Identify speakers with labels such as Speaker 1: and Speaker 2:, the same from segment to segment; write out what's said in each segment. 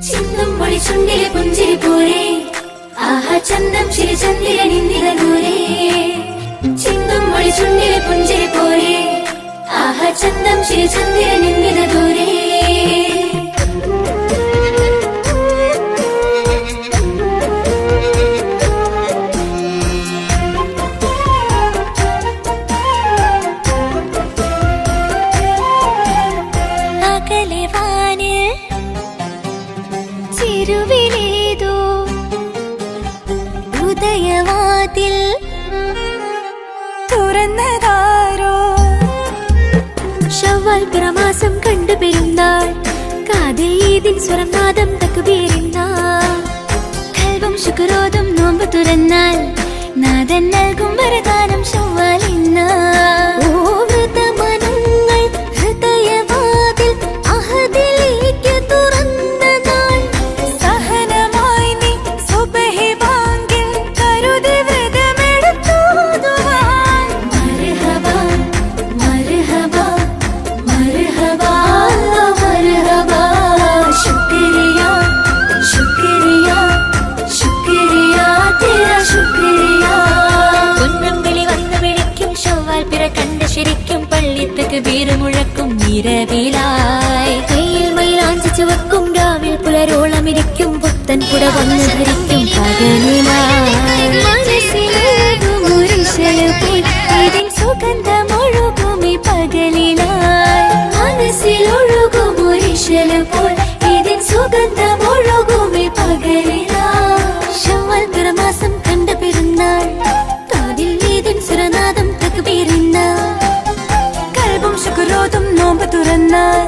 Speaker 1: ചിന്നം പൊളി ചുണ്ടിലെ പുഞ്ചിരി പോരെ ആഹാ ചന്തം ചിരി ചന്ദ്രനിന്നിത ദൂരെ ചിന്നം പൊളി ചുണ്ടിലെ പുഞ്ചിരി പോരെ ആഹാ ചന്തം ചിരി ചന്ദ്രനിന്നിത ദൂരെ തിരുവിലേതോ ഉദയവാതിൽ തുറന്നതാരോ ശവ്വാൽ പിറമാസം കണ്ടു പെരുന്നാൾ കാതിൽ ഈദിൻ സ്വരം നാദം തക്ബീറിന്നാൾ കൽബും ശുക്രോതും നോമ്പ് തുറന്നാൽ നാദൻ നൽകും വരദാനം ശവ്വാൽ ഇന്നാൾ ശരിക്കും പള്ളിത്തക്ക് വീറുമുഴക്കും നിരവിലായി കയ്യിൽ മയിലാഞ്ചി ചുവക്കും രാവിൽ പുലരോളമിരിക്കും പുത്തൻ കുട വന്ന് ധരിക്കും പകലിലായി മനസ്സിലൊഴുകും സുഗന്ധമൊഴുകുമി പകലിലായി മനസ്സിലൊഴുകും പോൽ ഇതിൻ സുഗന്ധമൊഴുകുമി പകലിലായി ശവ്വാൽ പിറമാസം കണ്ട പെരുന്നാൾ കാതിൽ ഈദിൻ സുരനാദം തക്ബീറിന്നാൾ കൽബും ശുക്രോതും നോമ്പ് തുറന്നാൽ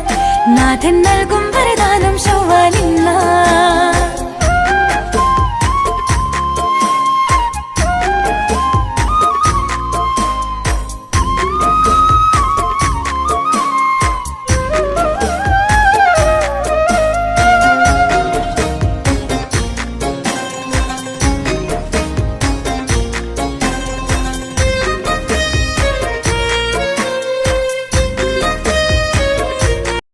Speaker 1: നാഥൻ നൽകും വരദാനം